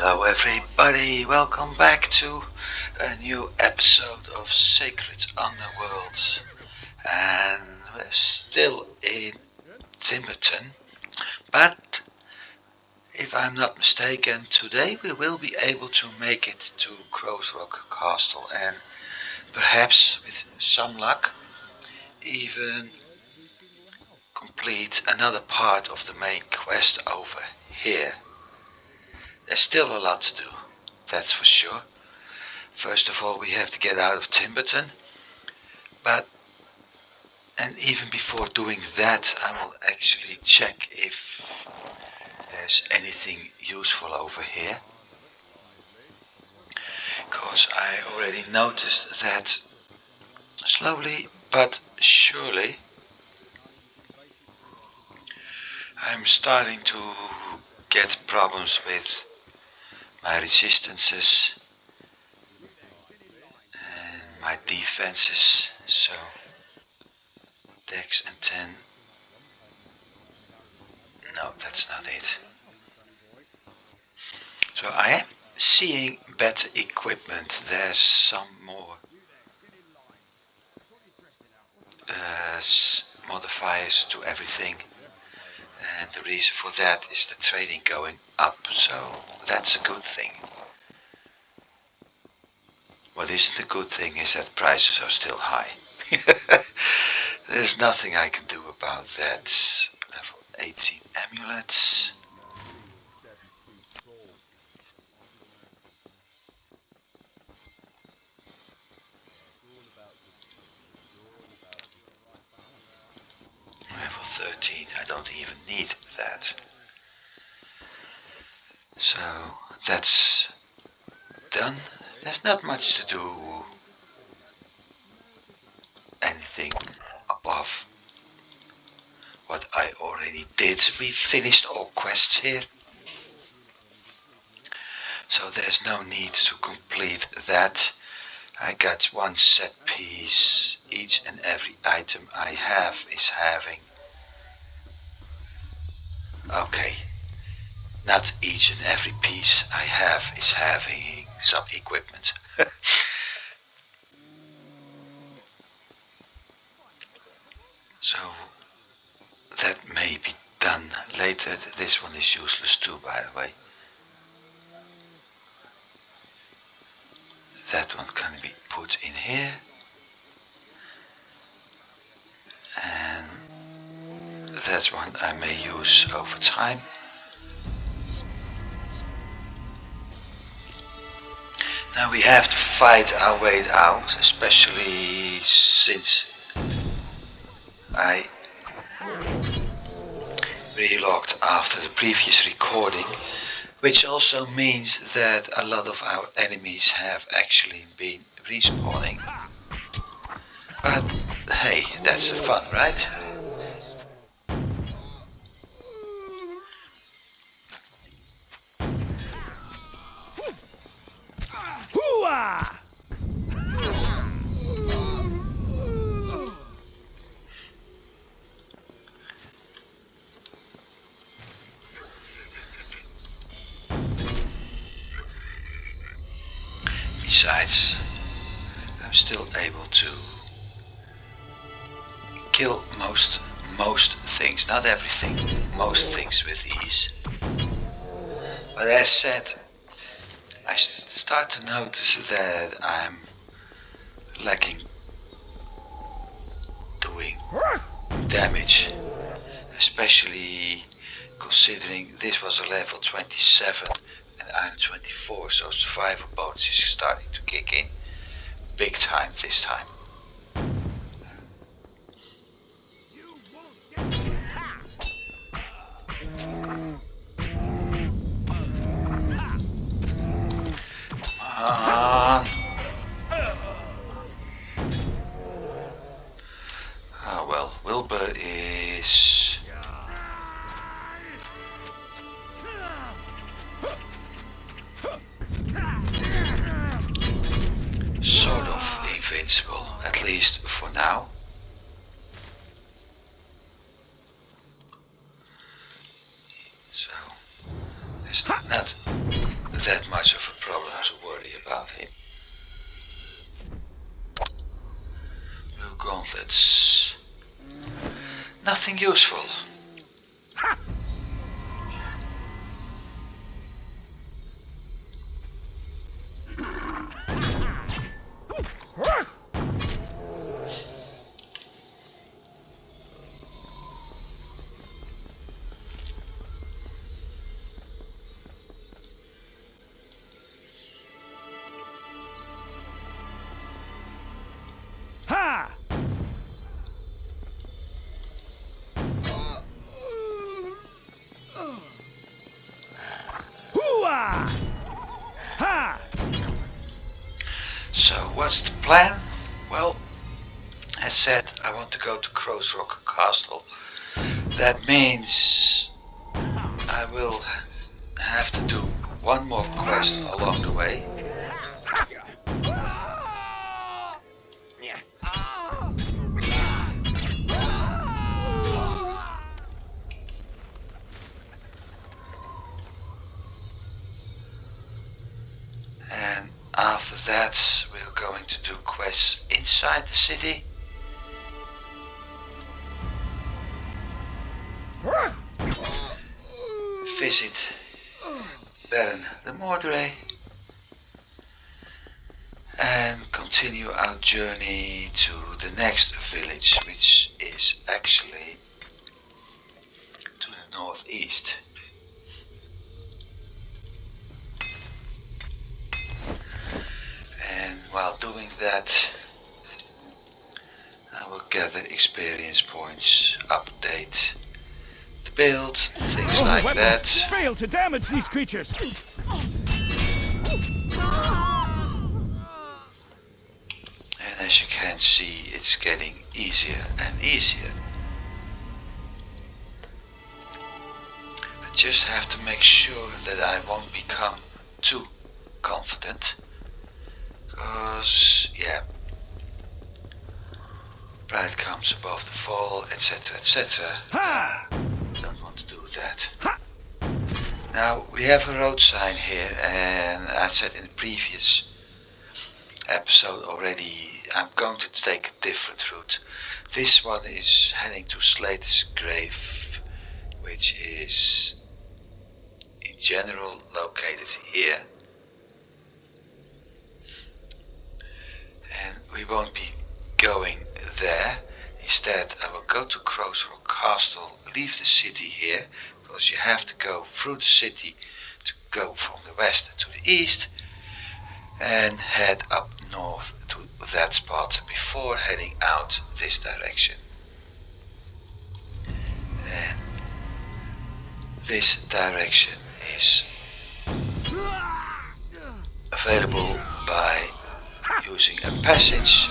Hello everybody, welcome back to a new episode of Sacred Underworld, and we're still in Timberton, but if I'm not mistaken, today we will be able to make it to Crowsrock Castle and perhaps with some luck even complete another part of the main quest over here. There's still a lot to do, that's for sure. First of all, we have to get out of Timberton, and even before doing that, I will actually check if there's anything useful over here, because I already noticed that slowly but surely I'm starting to get problems with my resistances and my defenses. So Dex and 10, no, that's not it. So I am seeing better equipment. There's some more modifiers to everything, and the reason for that is the trading going up, so that's a good thing. What isn't a good thing is that prices are still high. There's nothing I can do about that. Level 18 amulets. Level 13, I don't even need that. So that's done. There's not much to do anything above what I already did. We finished all quests here, so there's no need to complete that. I got one set piece. Each and every item I have is having, okay, not each and every piece I have is having some equipment. So that may be done later. This one is useless too, by the way. That one can be put in here. And that one I may use over time. Now we have to fight our way out, especially since I relogged after the previous recording, which also means that a lot of our enemies have actually been respawning. But hey, that's fun, right? Besides, I'm still able to kill most things, not everything, most things with ease. But as said, I start to notice that I'm lacking doing damage, especially considering this was a level 27 and I'm 24, so survival bonus is starting to kick in big time this time. Ah well, Wilbur is sort of invincible, at least for now. So there's not that much of a problem to worry about him. Blue gauntlets. Nothing useful. So what's the plan? Well, as said, I want to go to Crowsrock Castle. That means I will have to do one more quest along the way. And after that we're going to do quests inside the city. Visit Baron DeMordrey and continue our journey to the next village, which is actually to the northeast. And while doing that, I will gather experience points, update the build, things like that. Fail to damage these creatures. And as you can see, it's getting easier and easier. I just have to make sure that I won't become too confident. Because, yeah, pride comes above the fall, etc, etc. Don't want to do that. Now, we have a road sign here, and I said in the previous episode already, I'm going to take a different route. This one is heading to Slater's grave, which is in general located here. And we won't be going there. Instead, I will go to Crowsrock Castle, leave the city here, because you have to go through the city to go from the west to the east, and head up north to that spot before heading out this direction. And this direction is available by using a passage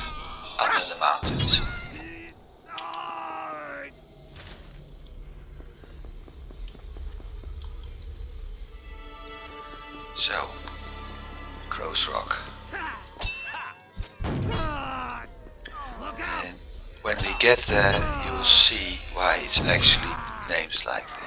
under the mountains. So, Crowsrock. And when we get there, you'll see why it's actually named like that.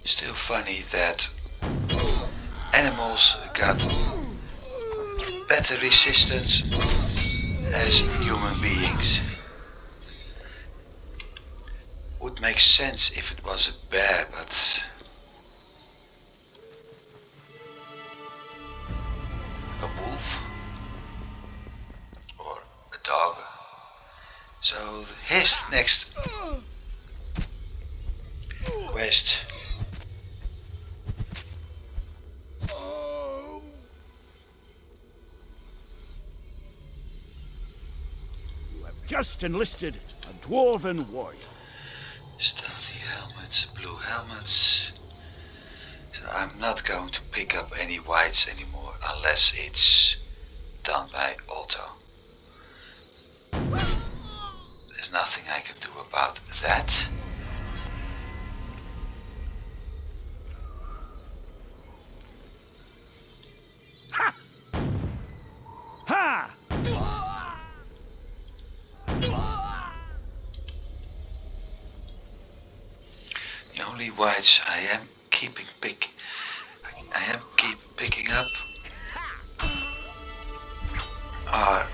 Still funny that animals got better resistance as human beings. Would make sense if it was a bear, but a wolf or a dog. So his next quest Just enlisted a dwarven warrior. Stealthy helmets, blue helmets. So I'm not going to pick up any whites anymore unless it's done by auto. There's nothing I can do about that. Ha! Ha! The only whites I am keep picking up are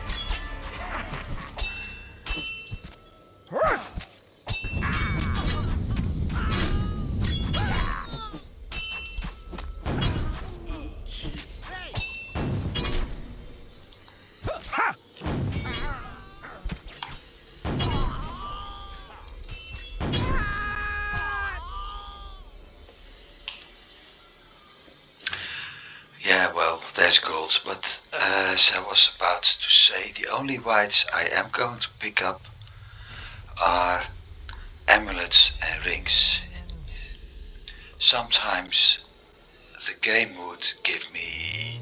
yeah, well, there's gold, but as I was about to say, the only whites I am going to pick up are amulets and rings. Sometimes the game would give me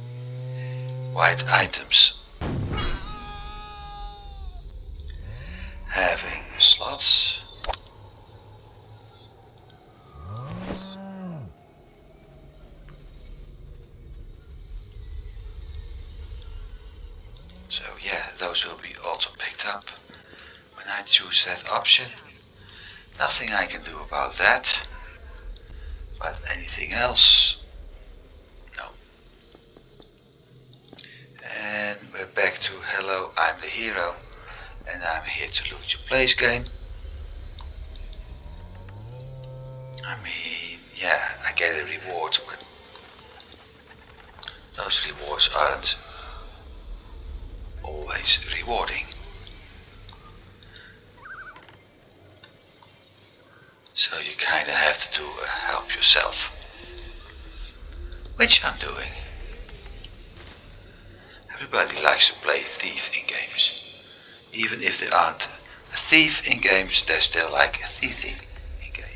white items. Having slots. So yeah, those will be also picked up when I choose that option. Nothing I can do about that. But anything else? No. And we're back to hello, I'm the hero. And I'm here to loot your place game. I mean, yeah, I get a reward, but those rewards aren't always rewarding. So you kinda have to help yourself. Which I'm doing. Everybody likes to play thief in games. Even if they aren't a thief in games, they're still like a thieving in games.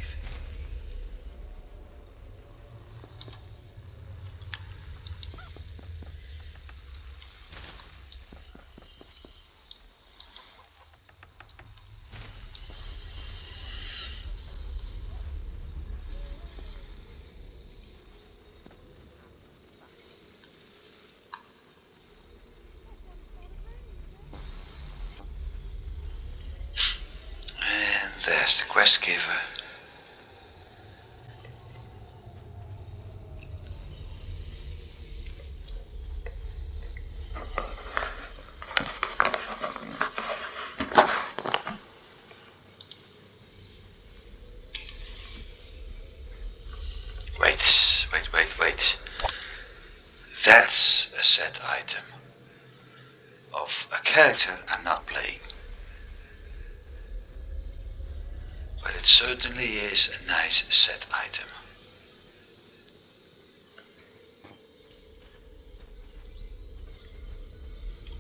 There's the quest giver. Wait. That's a set item of a character I'm not playing. But it certainly is a nice set item.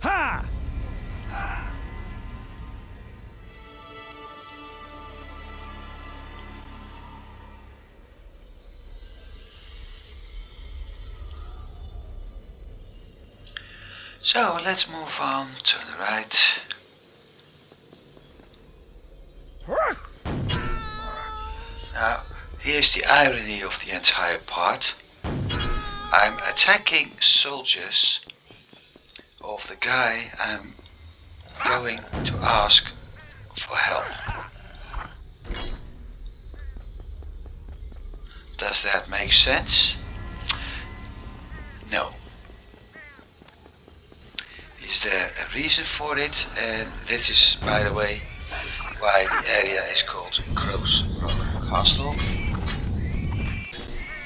Ha! So let's move on to the right. Now, here's the irony of the entire part. I'm attacking soldiers of the guy I'm going to ask for help. Does that make sense? No. Is there a reason for it? And this is, by the way, why the area is called Crowsrock Castle.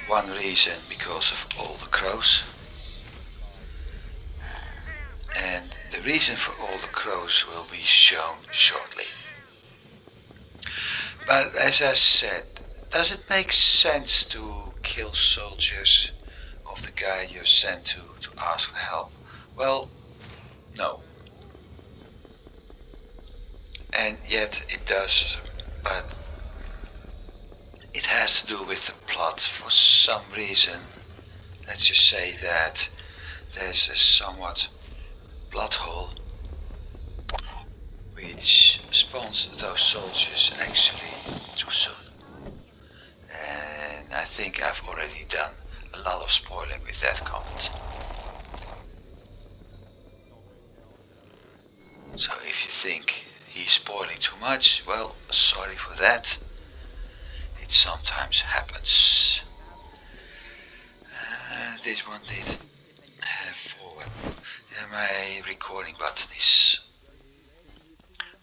One reason because of all the crows. And the reason for all the crows will be shown shortly. But as I said, does it make sense to kill soldiers of the guy you're sent to ask for help? Well, no. And yet it does, but it has to do with the plot for some reason. Let's just say that there's a somewhat blood hole, which spawns those soldiers actually too soon. And I think I've already done a lot of spoiling with that comment. So if you think he's spoiling too much, well, sorry for that. It sometimes happens. This one did have forward. And my recording button is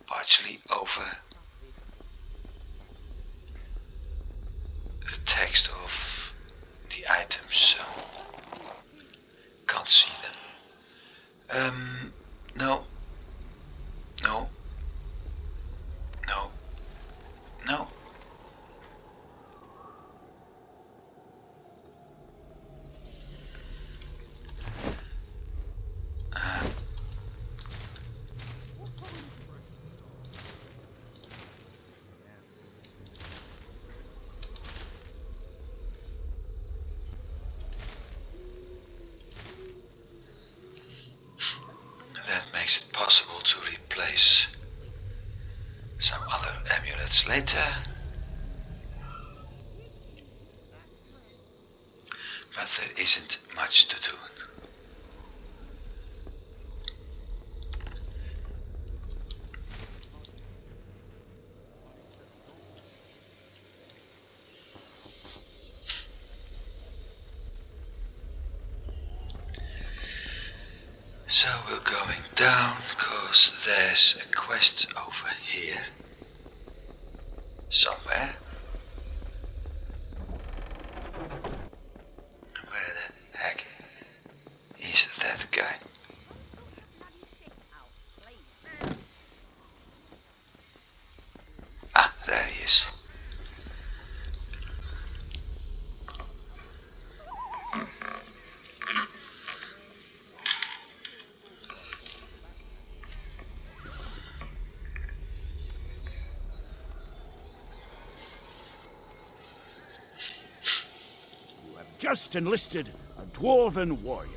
partially over the text of the items, so can't see them. No. No. No. No. That makes it possible to replace some other amulets later. But there isn't much to do. So we're going down because there's a quest over here somewhere. Where the heck is that guy? Ah, there he is. Just enlisted a dwarven warrior.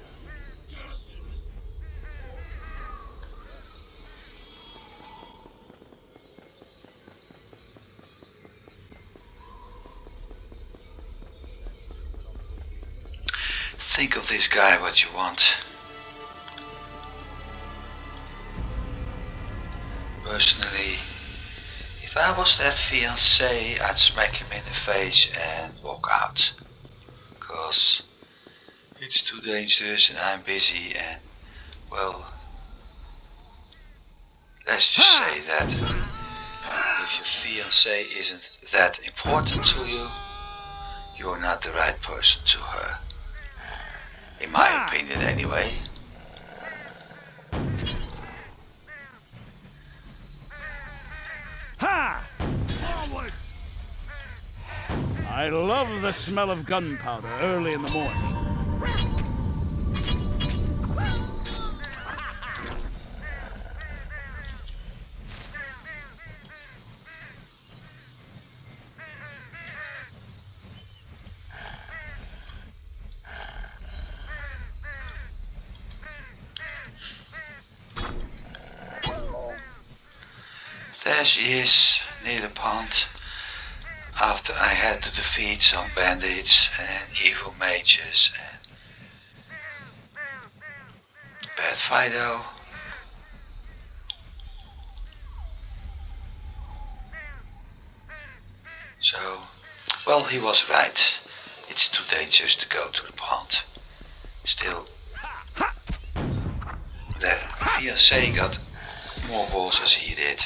Think of this guy what you want. Personally, if I was that fiancé, I'd smack him in the face and walk out. Cause it's too dangerous and I'm busy and, well, let's just say that if your fiancé isn't that important to you, you're not the right person to her. In my opinion anyway. Ha! Forward! I love the smell of gunpowder early in the morning. There she is, near the pond. After I had to defeat some bandits and evil mages and bad Fido. So, well, he was right. It's too dangerous to go to the pond. Still, that fiancé got more balls as he did.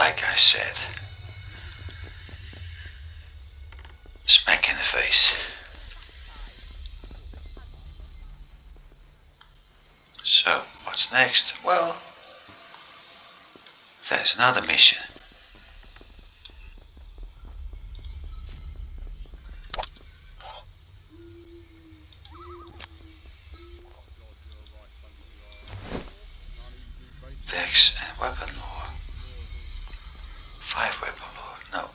like I said. Smack in the face. So, what's next? Well, there's another mission. Dex and weapon lore. 5 weapon lore, no.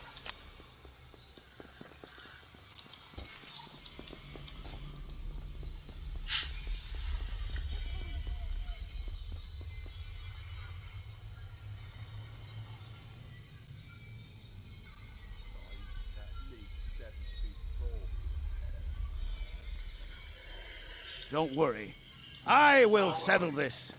Don't worry. I will settle this.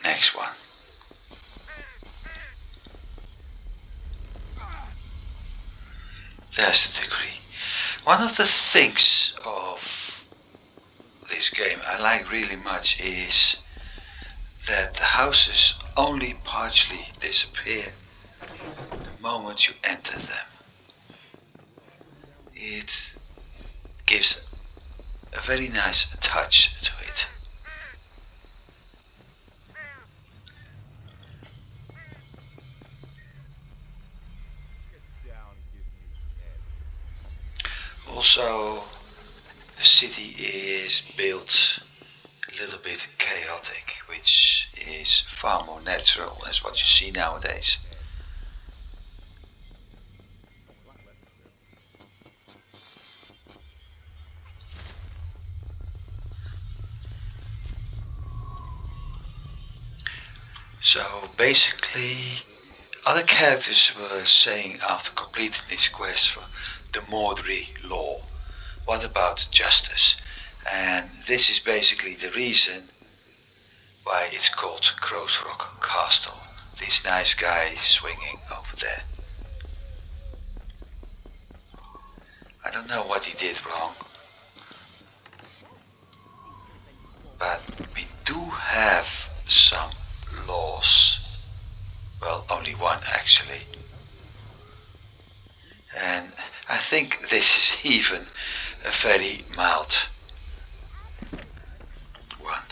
Next one. There's the degree. One of the things of this game I like really much is that the houses only partially disappear the moment you enter them. It gives a very nice touch to it. Also, the city is built a little bit chaotic, which is far more natural as what you see nowadays. So basically, other characters were saying after completing this quest for DeMordrey law, what about justice? And this is basically the reason why it's called Crowsrock Castle. This nice guy swinging over there. I don't know what he did wrong, but we do have some laws. Well, only one actually. And I think this is even a very mild one.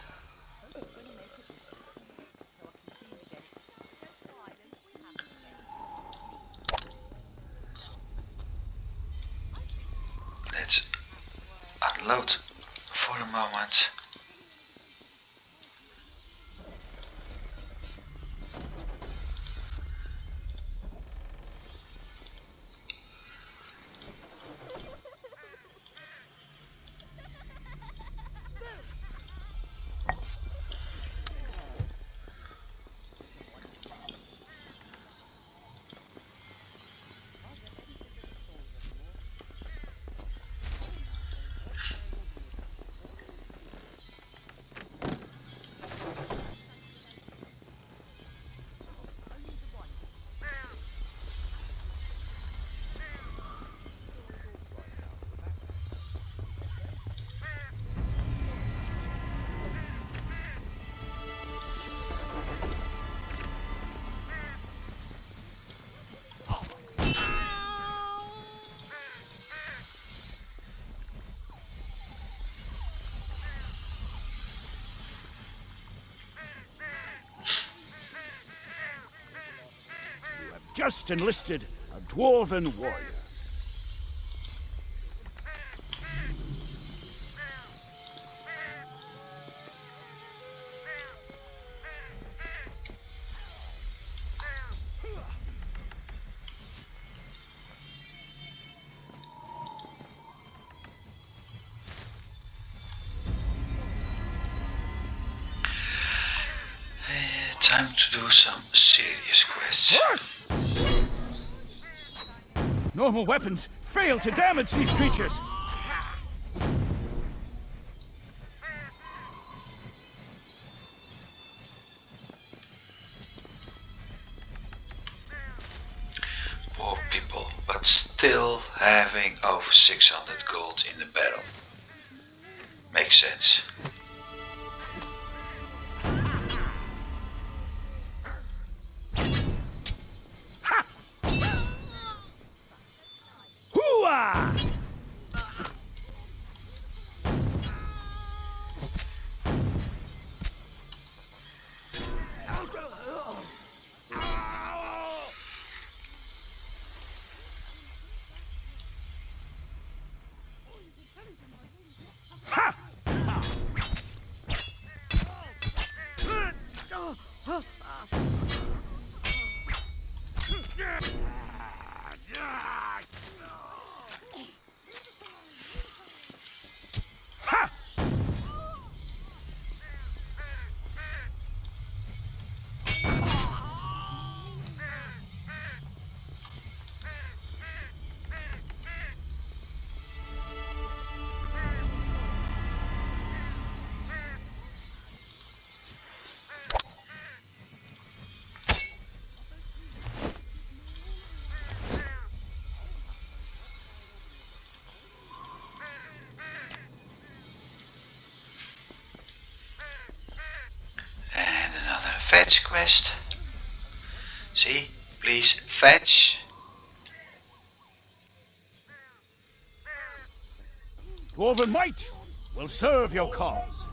Let's unload for a moment. Just enlisted a dwarven warrior. Time to do some serious quests. Normal weapons fail to damage these creatures. Poor people, but still. still having over 600 gold in the barrel. Makes sense. Hooah! Fetch quest. See, please fetch. Dwarven might will serve your cause.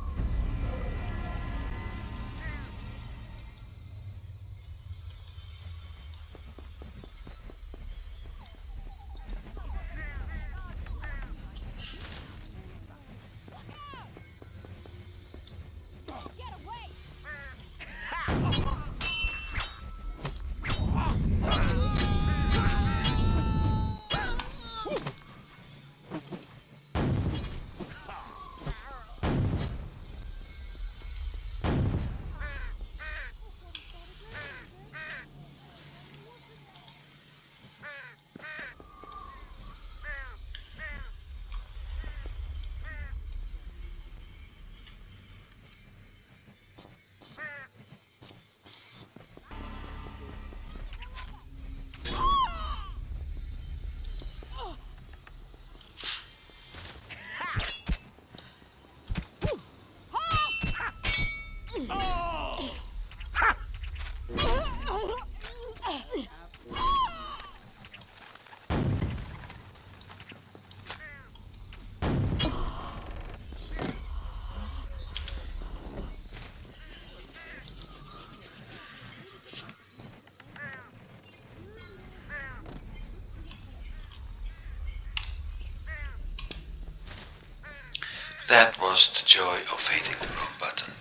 That was the joy of hitting the wrong button.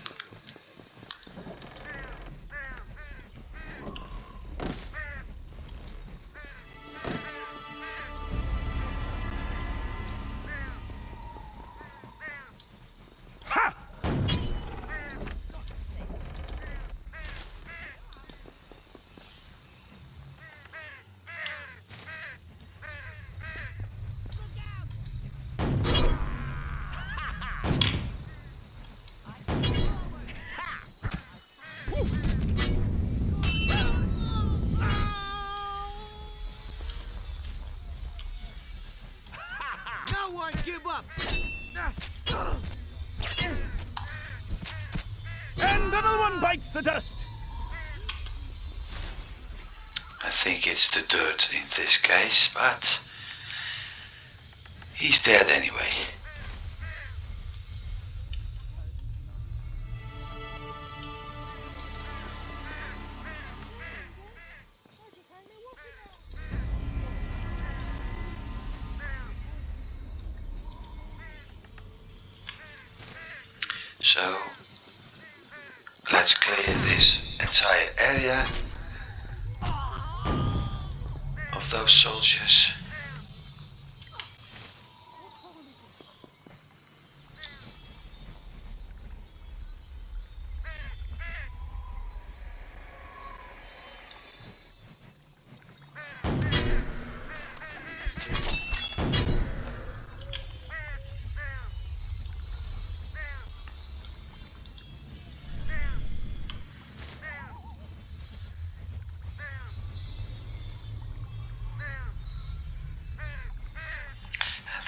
Give up! And another one bites the dust! I think it's the dirt in this case, but he's dead anyway. So let's clear this entire area of those soldiers.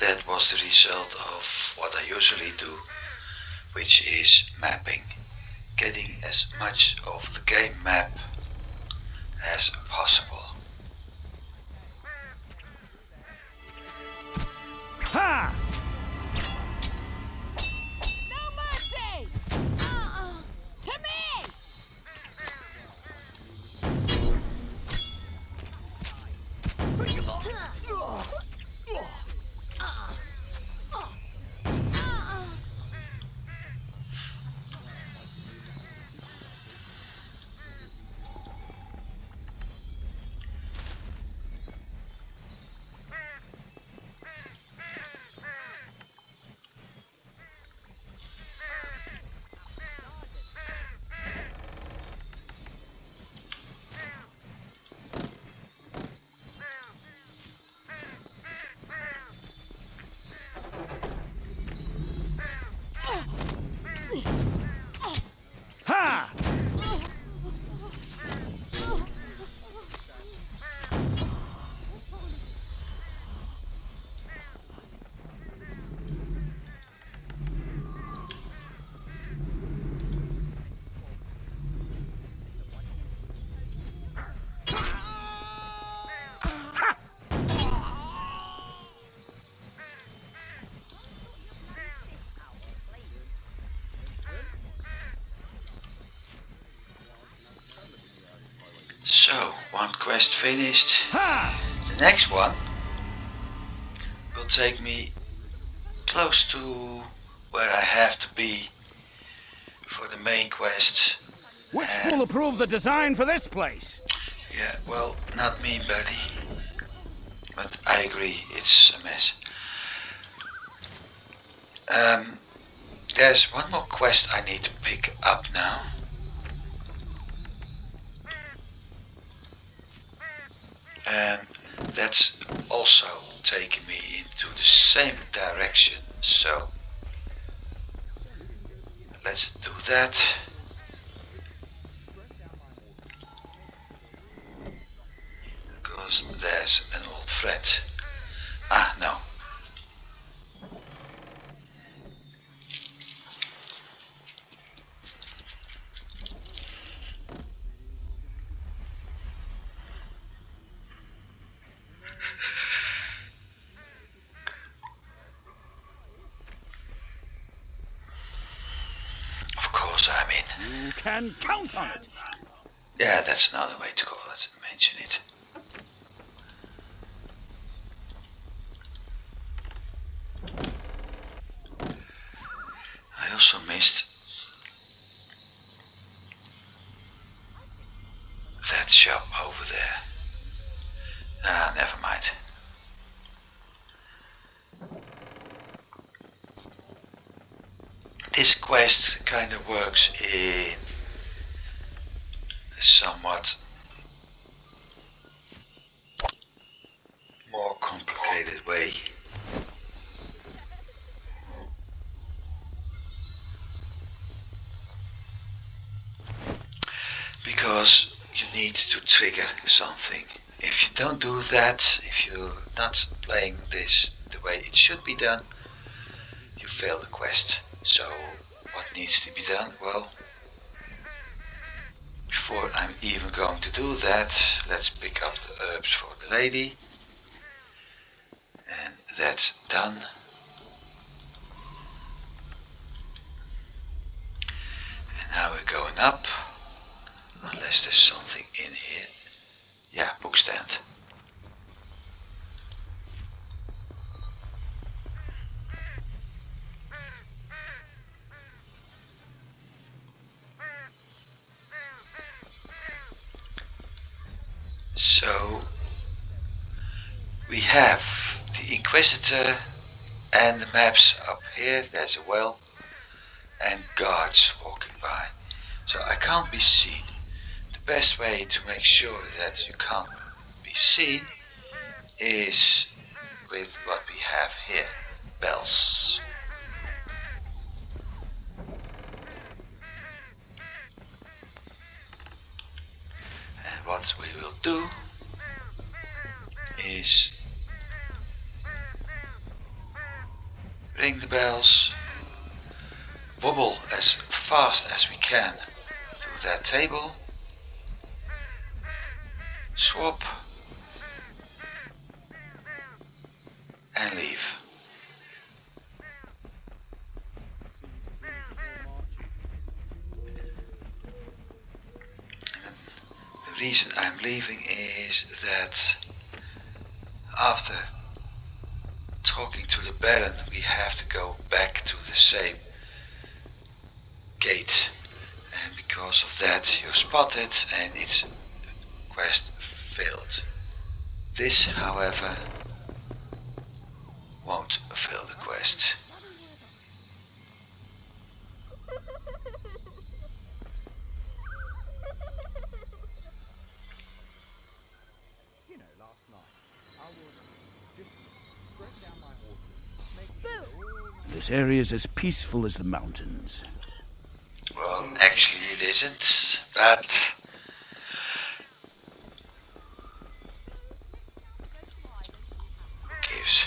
that was the result of what I usually do, which is mapping, getting as much of the game map as possible. Ha! No mercy! To me! Ha! So, one quest finished. Ha! The next one will take me close to where I have to be for the main quest. Which fool approved the design for this place? Yeah, well, not me, buddy. But I agree, it's a mess. There's one more quest I need to pick up now. And that's also taking me into the same direction, so let's do that. Because there's an old friend. Ah, no. Of course I'm in. You can count on it. Yeah, that's another way to call it, mention it. I also missed that shop over there. Ah, never mind. This quest kind of works in a somewhat more complicated way. Because you need to trigger something. If you don't do that, if you're not playing this the way it should be done, you fail the quest. So what needs to be done? Well, before I'm even going to do that, let's pick up the herbs for the lady. And that's done. And now we're going up. Unless there's something in here. Yeah, book stand. So we have the Inquisitor and the maps up here. There's a well and guards walking by. So I can't be seen. The best way to make sure that you can't be seen is with what we have here, bells. And what we will do is ring the bells, wobble as fast as we can to that table, swap, and leave. The reason I'm leaving is that after talking to the Baron we have to go back to the same gate, and because of that you're spotted and it's quest failed. This, however, won't fail the quest. You know, last night I was just spreading down my horses, making sure all this area is as peaceful as the mountains. Well, actually it isn't, but gives.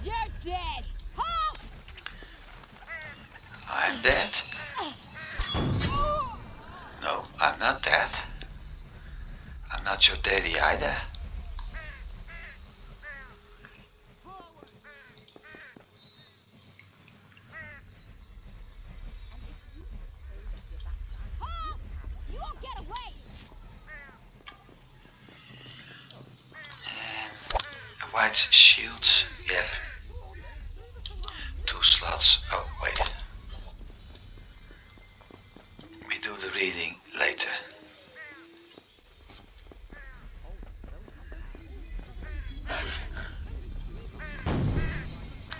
You're dead. Halt! I'm dead? No, I'm not dead. I'm not your daddy either. Halt! You won't get away. And a white shield, yeah. 2 slots. Oh, wait. We do the reading later.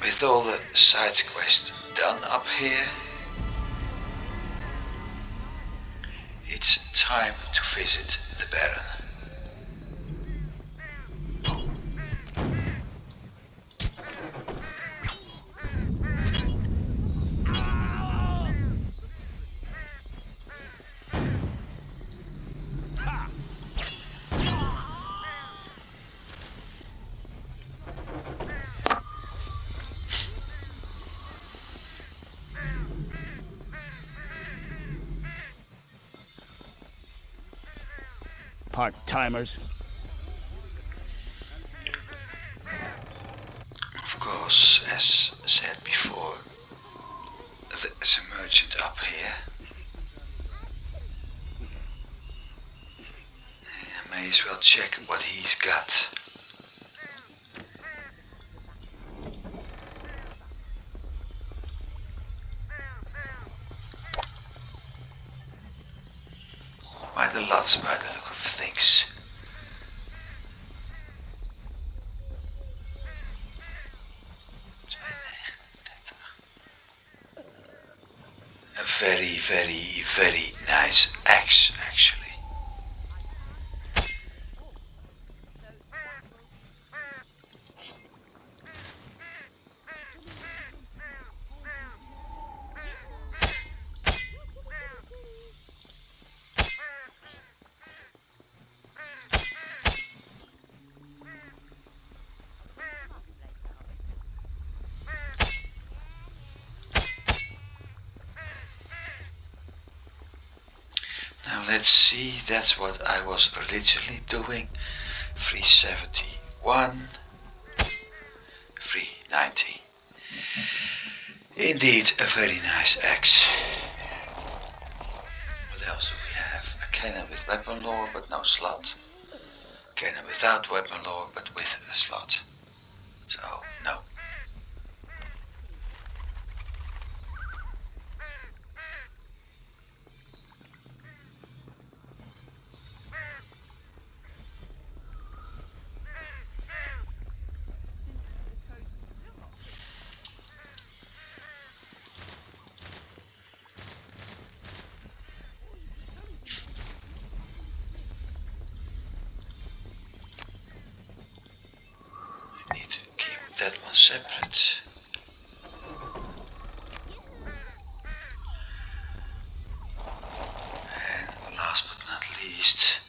With all the side quests done up here, it's time to visit the Baron. Part-timers. Of course, as said before, there's a merchant up here. I may as well check what he's got. Quite a lot by the look of things. A very, very, very nice axe, actually. Now let's see, that's what I was originally doing. 371, 390. Indeed, a very nice axe. What else do we have? A cannon with weapon lore but no slot. Cannon without weapon lore but with a slot. So, no. separate. And last but not least,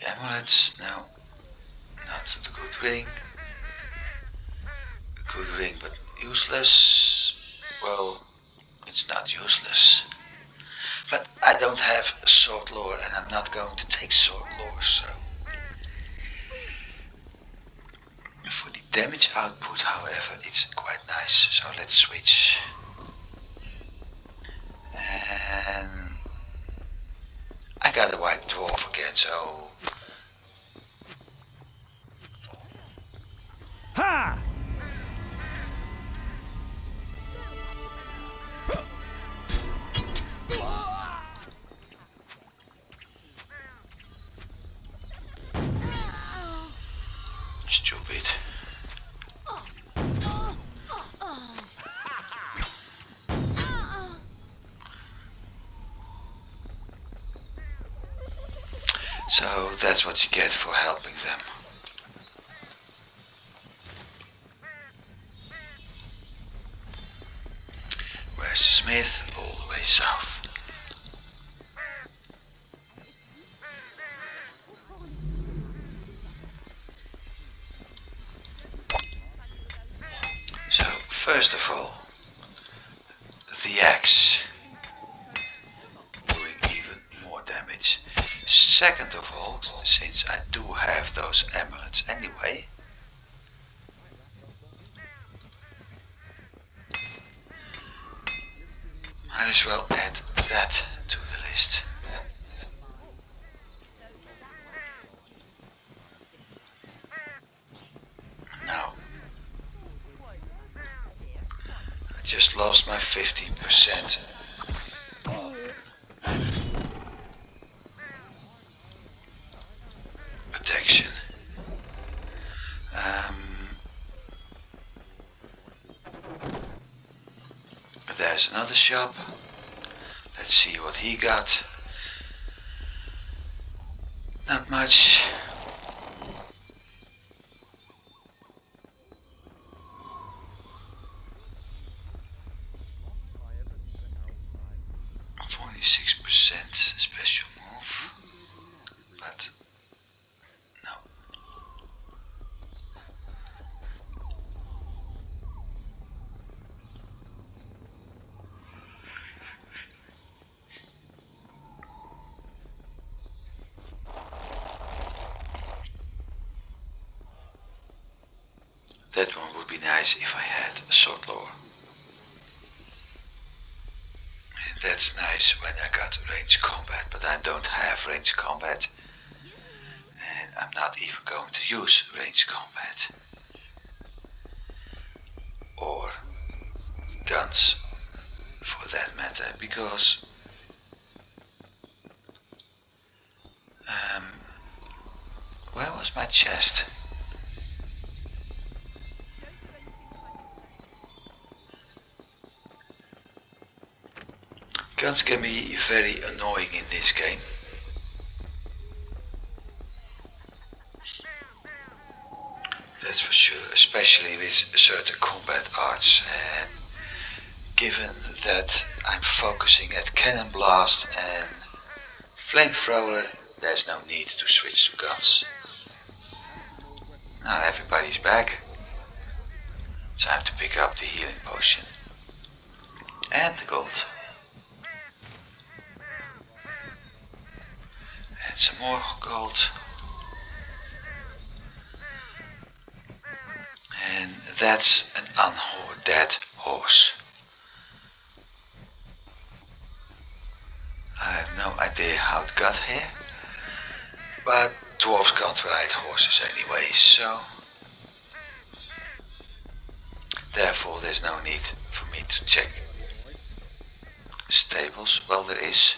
the amulets. No, not the good ring. A good ring, but useless. Well, it's not useless. But I don't have sword lore, and I'm not going to take sword lore, so. For the damage output, however, it's quite nice. So let's switch. And I got a white dwarf again, so. Ha! Stupid. So that's what you get for helping them. Where's the smith? All the way south. So first of all, the axe doing even more damage. Second of all, since I do have those amulets anyway, might as well add that to the list. Now, I just lost my 15% protection. There's another shop. Let's see what he got. Not much. Special move, but no. That one would be nice if I had a sword lore. That's nice when I got range combat, but I don't have range combat, and I'm not even going to use range combat or guns for that matter, because where was my chest? Guns can be very annoying in this game. That's for sure, especially with certain combat arts, and given that I'm focusing at cannon blast and flamethrower, there's no need to switch to guns. Now everybody's back. Time to pick up the healing potion and the gold. And some more gold. And that's an dead horse. I have no idea how it got here, but dwarves can't ride horses anyway, so therefore there's no need for me to check stables. Well, there is.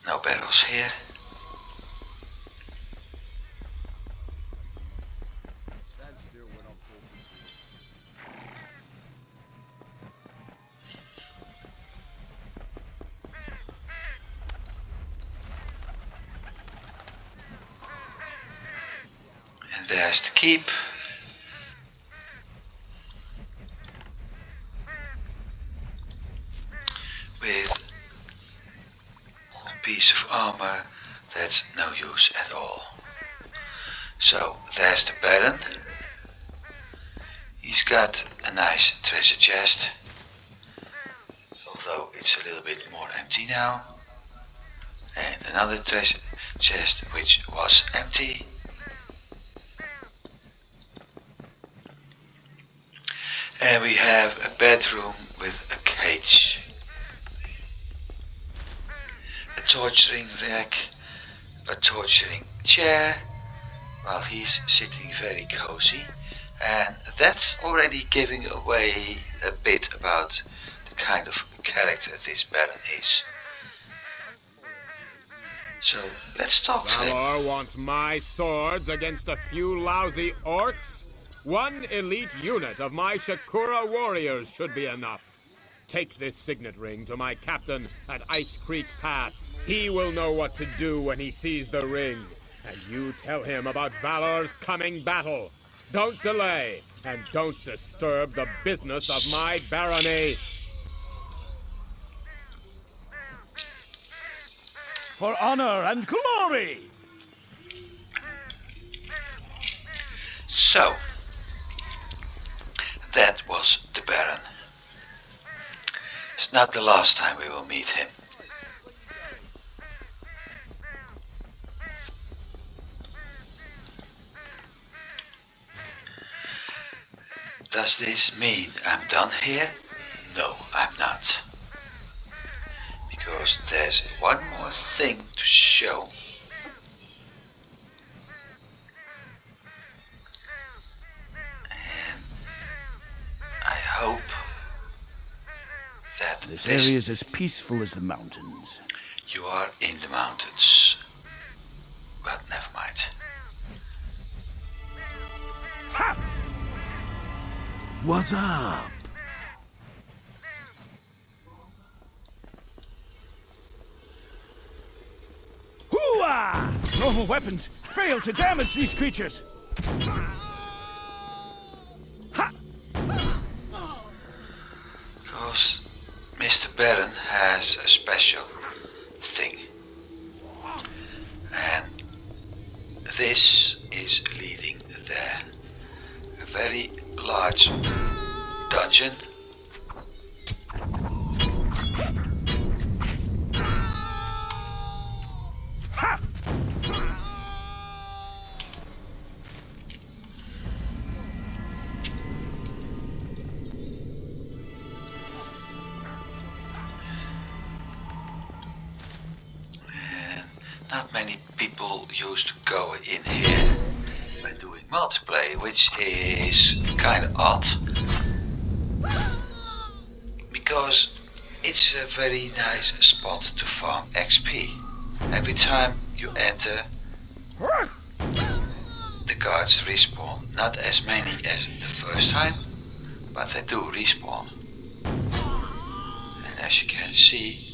No barrels here. There's the keep. With a piece of armor that's no use at all. So there's the Baron. He's got a nice treasure chest, although it's a little bit more empty now. And another treasure chest which was empty. And we have a bedroom with a cage, a torturing rack, a torturing chair, while he's sitting very cozy. And that's already giving away a bit about the kind of character this Baron is. So let's talk to him. Valor wants my swords against a few lousy orcs? One elite unit of my Shakura warriors should be enough. Take this signet ring to my captain at Ice Creek Pass. He will know what to do when he sees the ring. And you tell him about Valor's coming battle. Don't delay, and don't disturb the business of my barony. For honor and glory! So, that was the Baron. It's not the last time we will meet him. Does this mean I'm done here? No, I'm not. Because there's one more thing to show. And I hope that This area is as peaceful as the mountains. You are in the mountains. But never mind. Ha! What's up? Hoo-ah! Normal weapons fail to damage these creatures. Ha! Because Mr. Baron has a special thing. And this is leading there. A very large dungeon. Ha! And not many people used to go in here when doing multiplayer, which is kind of odd, because it's a very nice spot to farm XP. Every time you enter, the guards respawn. Not as many as the first time, but they do respawn. And as you can see,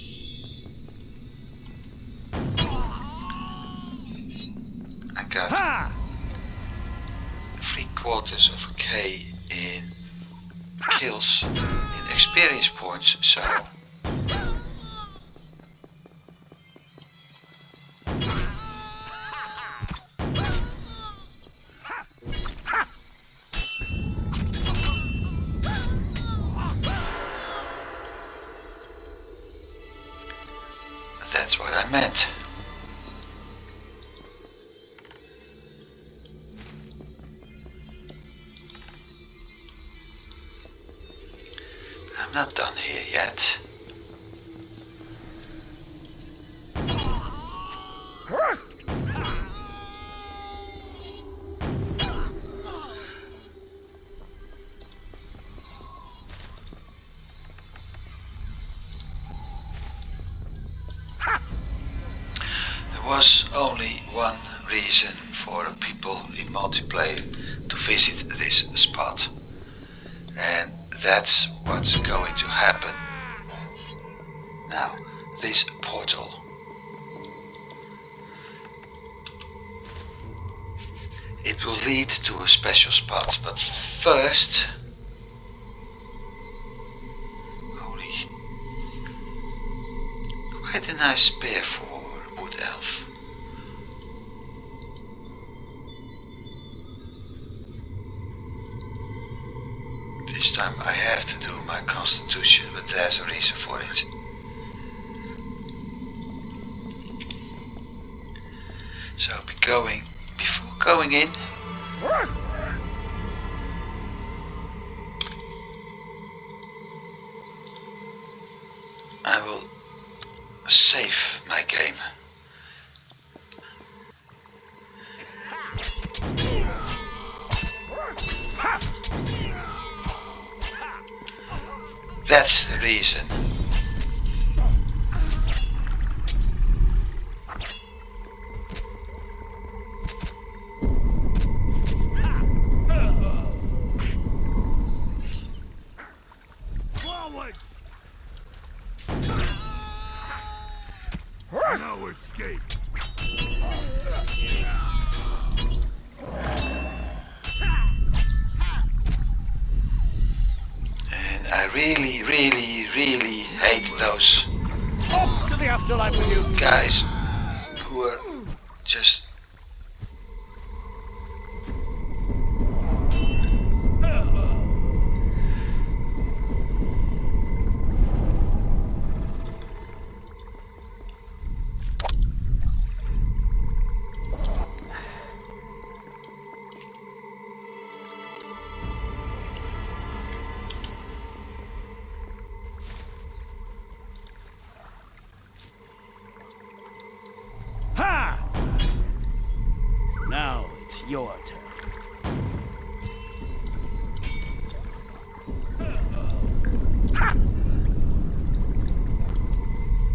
I got Ha! 3/4 of a K in kills, in experience points, so that's what I meant. I'm not done here yet. There was only one reason for people in multiplayer to visit this spot, and that's what's going to happen. Now, this portal. It it will lead to a special spot, but first... Holy... Quite a nice spear for a wood elf. This time I have to do my constitution, but there's a reason for it. So before going in, I will save my game. That's the reason. No escape. And I really hate those Off to the afterlife with you. guys who are just... Ha! Now it's your turn.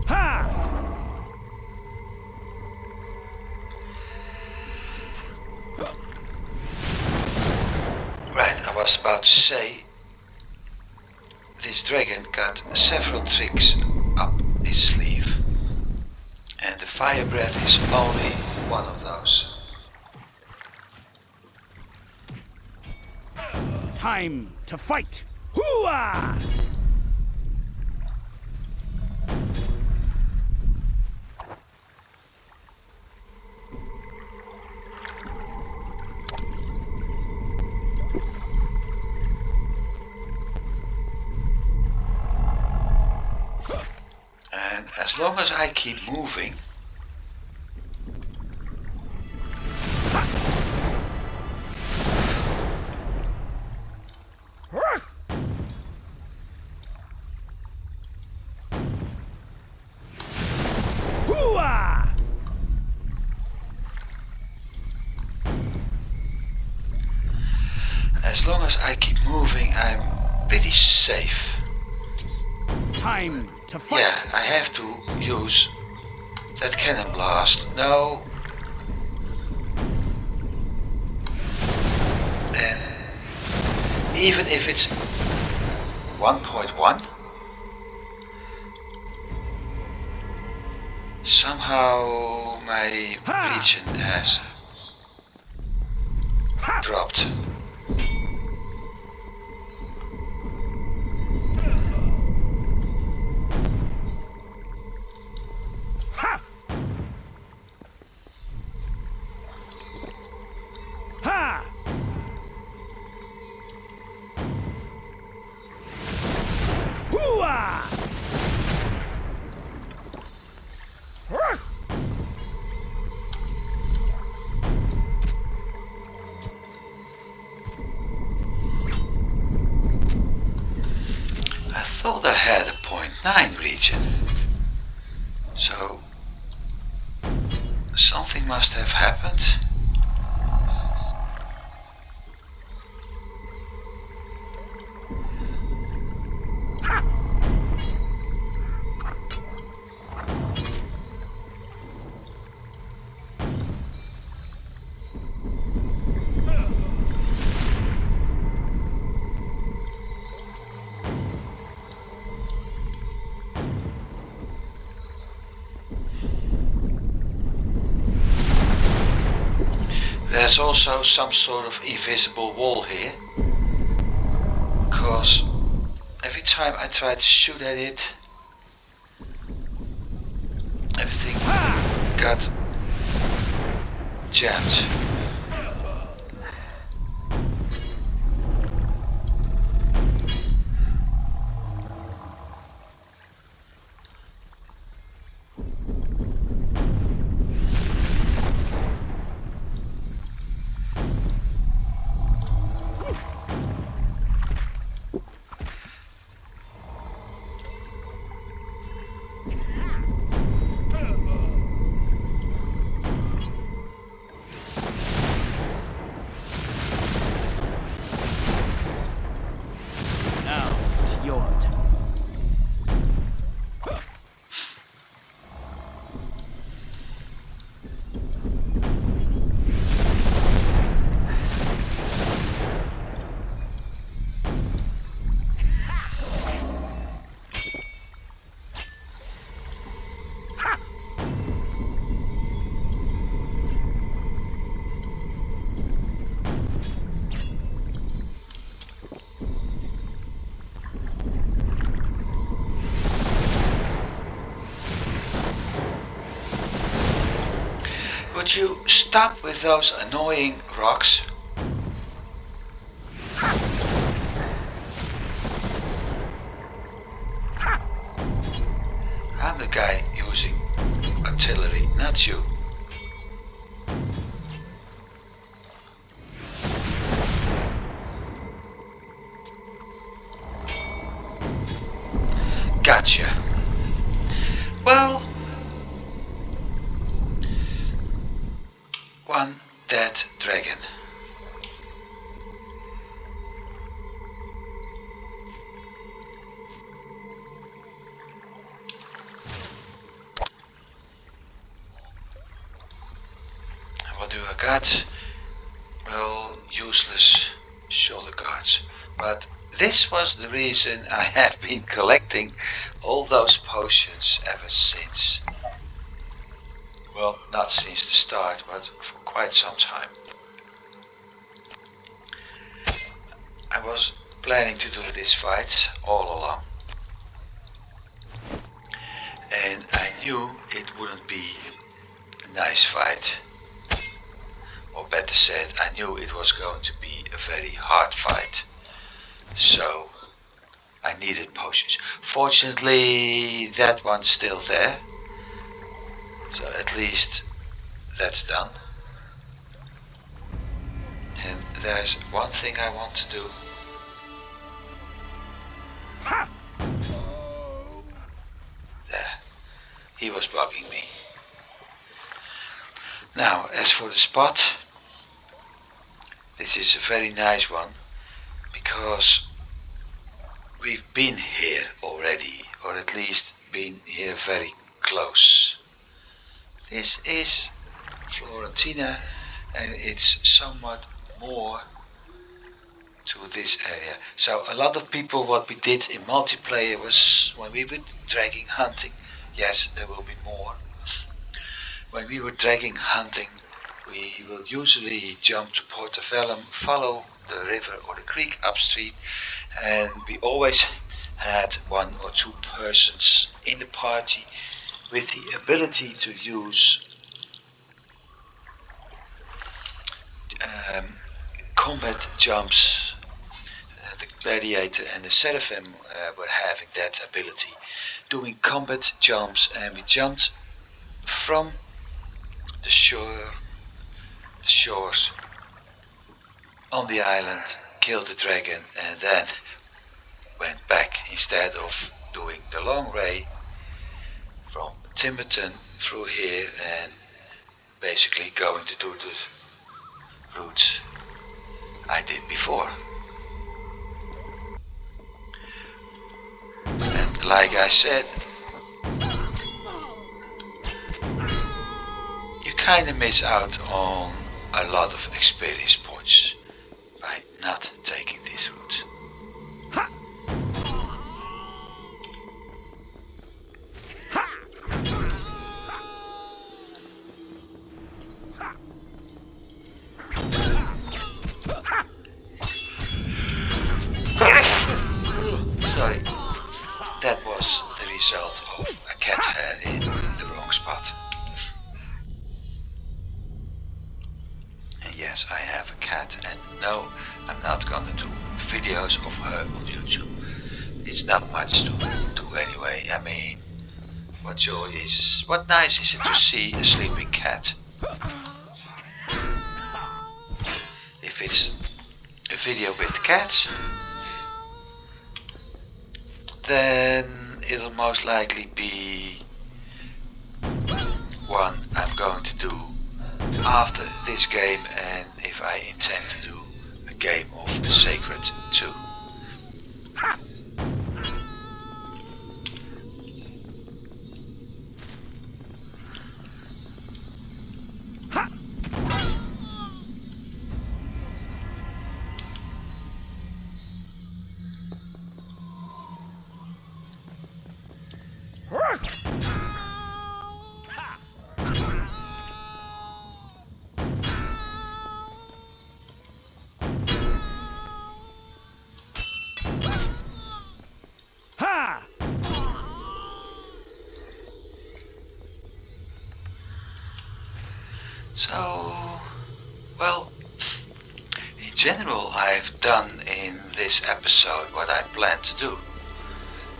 Ha! Right, I was about to say, this dragon got several tricks up his sleeve, and the fire breath is only one of those. Time to fight. Hoo-ah! And as long as I keep moving, Hoo-ah! I'm pretty safe. Time to fight. Yeah, I have to use that cannon blast. No. And even if it's 1.1, somehow my region has dropped. I thought I had a 0.9 region, so something must have happened. there's also some sort of invisible wall here, because every time I try to shoot at it, everything got jammed. Now it's your turn. Would you stop with those annoying rocks? I'm the guy using artillery, not you. Gotcha. Well, one dead dragon. And what do I got? Well, useless shoulder guards. But this was the reason I have been collecting all those potions ever since. Well, not since the start, but for quite some time. I was planning to do this fight all along. And I knew it wouldn't be a nice fight. Or better said, I knew it was going to be a very hard fight. So I needed potions. Fortunately, that one's still there. So at least that's done. And there's one thing I want to do. There. He was bugging me. Now, as for the spot, this is a very nice one, because we've been here already, or at least been here very close. This is Florentina, and it's somewhat more to this area. So a lot of people, what we did in multiplayer was when we were dragon hunting, yes, there will be more. When we were dragon hunting, we will usually jump to Portobellum, follow the river or the creek upstream, and we always had one or two persons in the party with the ability to use combat jumps. The gladiator and the seraphim were having that ability, doing combat jumps, and we jumped from the shores on the island, killed the dragon, and then went back instead of doing the long way from Timberton through here and basically going to do the route I did before. And like I said, you kind of miss out on a lot of experience points by not taking this route. a cat hair in the wrong spot. And yes, I have a cat, and no, I'm not gonna do videos of her on YouTube. It's not much to do anyway. I mean, what nice is it to see a sleeping cat? If it's a video with cats, then it'll most likely be one I'm going to do after this game, and if I intend to do a game of Sacred 2. So, well, in general I've done in this episode what I planned to do.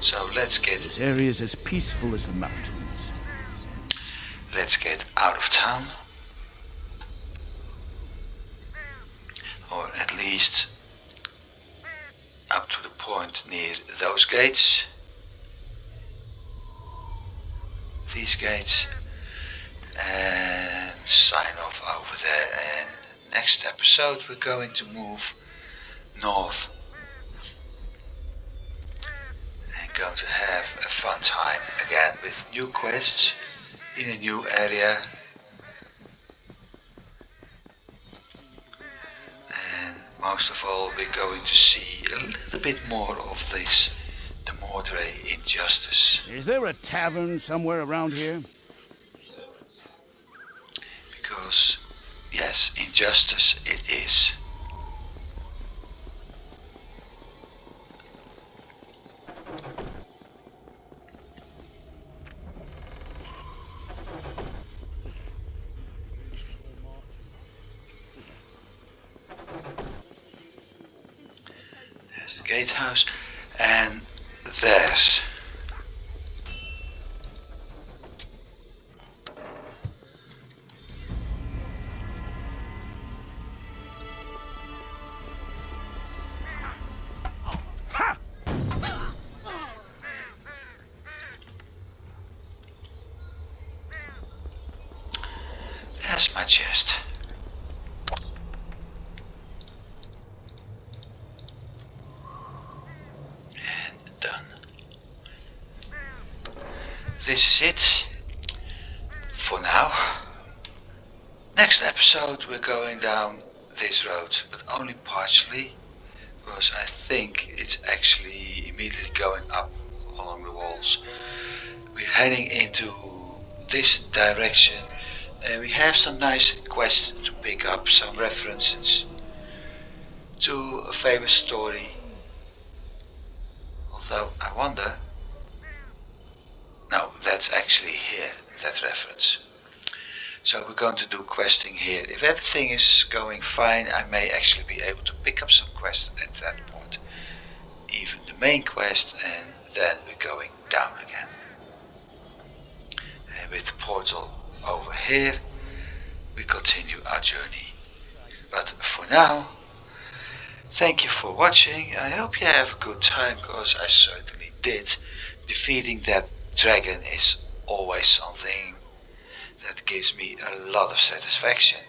So let's get... This area is as peaceful as the mountains. Let's get out of town. Or at least up to the point near those gates. These gates. And sign off over there, and next episode we're going to move north and going to have a fun time again with new quests in a new area, and most of all we're going to see a little bit more of this DeMordrey injustice. Is there a tavern somewhere around here? Because, yes, injustice it is. There's the gatehouse, and there's... There's my chest. And done. This is it for now. Next episode we're going down this road, but only partially, because I think it's actually immediately going up along the walls. We're heading into this direction. And we have some nice quests to pick up, some references to a famous story. Although I wonder, no, that's actually here, that reference. So we're going to do questing here. If everything is going fine, I may actually be able to pick up some quests at that point. Even the main quest, and then we're going down again. And with the portal over here, we continue our journey. But for now, thank you for watching. I hope you have a good time, because I certainly did. Defeating that dragon is always something that gives me a lot of satisfaction.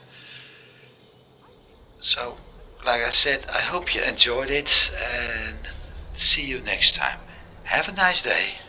So, like I said, I hope you enjoyed it, and see you next time. Have a nice day.